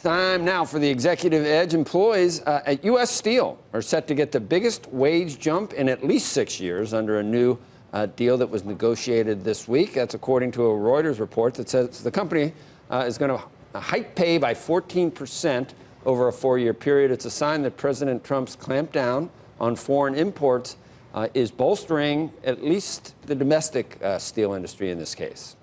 Time now for the Executive Edge. Employees at U.S. Steel are set to get the biggest wage jump in at least 6 years under a new deal that was negotiated this week. That's according to a Reuters report that says the company is going to hike pay by 14% over a 4-year period. It's a sign that President Trump's clampdown on foreign imports is bolstering at least the domestic steel industry in this case.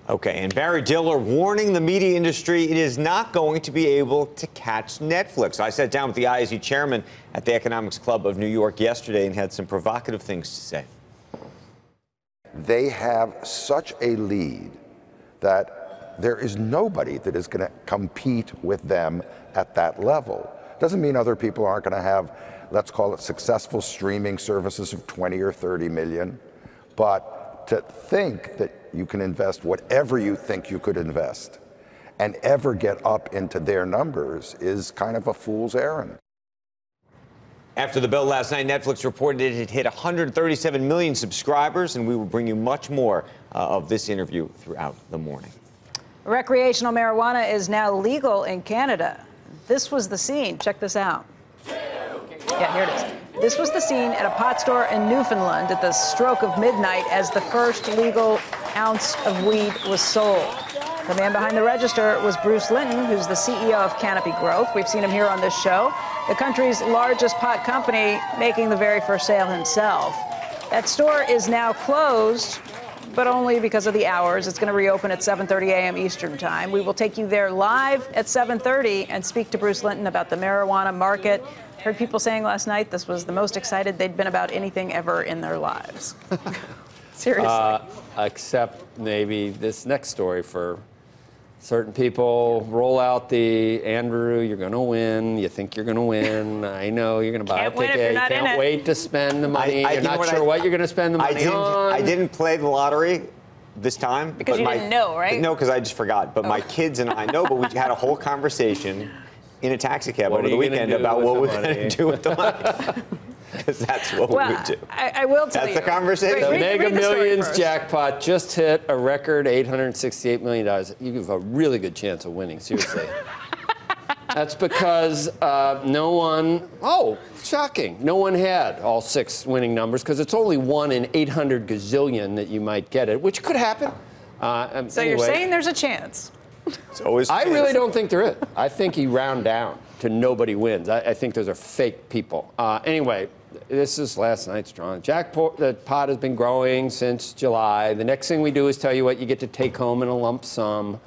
Okay, and Barry Diller warning the media industry it is not going to be able to catch Netflix. I sat down with the ISE chairman at the Economics Club of New York yesterday and had some provocative things to say. They have such a lead that there is nobody that is going to compete with them at that level. Doesn't mean other people aren't going to have, let's call it, successful streaming services of 20 or 30 million, but to think that you can invest whatever you think you could invest and ever get up into their numbers is kind of a fool's errand. After the bell last night, Netflix reported it had hit 137 million subscribers, and we will bring you much more of this interview throughout the morning. Recreational marijuana is now legal in Canada. This was the scene. Check this out. Yeah, here it is. This was the scene at a pot store in Newfoundland at the stroke of midnight as the first legal ounce of weed was sold. The man behind the register was Bruce Linton, who's the CEO of Canopy Growth. We've seen him here on this show. The country's largest pot company, making the very first sale himself. That store is now closed, but only because of the hours. It's going to reopen at 7:30 a.m. Eastern Time. We will take you there live at 7:30 and speak to Bruce Linton about the marijuana market. Heard people saying last night this was the most excited they'd been about anything ever in their lives. Seriously. Except maybe this next story for certain people. Roll out the Andrew, you're going to win. You think you're going to win. I know you're going to buy a ticket. You can't wait to spend the money. You're not sure what you're going to spend the money on. I didn't play the lottery this time. Because you didn't know, right? No, because I just forgot. But my kids and I know, but we had a whole conversation in a taxi cab over the weekend about what we're going to do with the money. Because that's what we would do. I will tell you. That's the conversation. The Mega Millions jackpot just hit a record $868 million. You have a really good chance of winning, seriously. That's because no one, shocking, no one had all 6 winning numbers because it's only 1 in 800 gazillion that you might get it, which could happen. So anyway, you're saying there's a chance? It's always I really don't think there is. I think you round down to nobody wins. I think those are fake people. Anyway, this is last night's drawing. The pot has been growing since July. The next thing we do is tell you what you get to take home in a lump sum.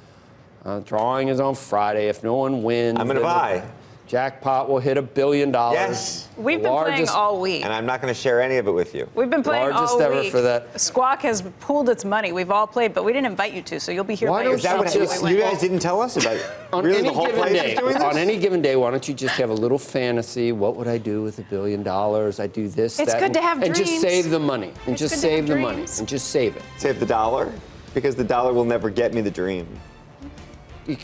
Drawing is on Friday. If no one wins, I'm going to buy. Jackpot will hit $1 billion. Yes. We've been playing all week. And I'm not going to share any of it with you. We've been playing all week. Largest ever for that. Squawk has pooled its money. We've all played, but we didn't invite you to, so you'll be here by yourself. Is that what you guys didn't tell us about it? On any given day, why don't you just have a little fantasy? What would I do with $1 billion? I do this, it's that. Good to have and dreams. Just save the money. And it's just save the money. And just save it. Save the dollar? Because the dollar will never get me the dream.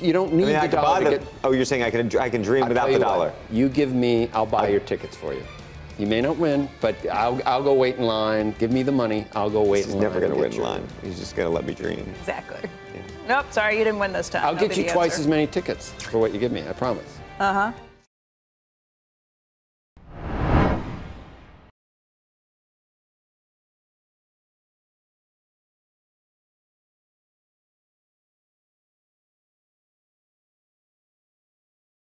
You don't need the dollar to get... Oh, you're saying I can dream without the dollar. You give me, I'll buy your tickets for you. You may not win, but I'll go wait in line. Give me the money. I'll go wait in line. He's never going to wait in line. He's just going to let me dream. Exactly. Yeah. Nope, sorry, you didn't win this time. I'll get you twice as many tickets for what you give me, I promise. Uh-huh.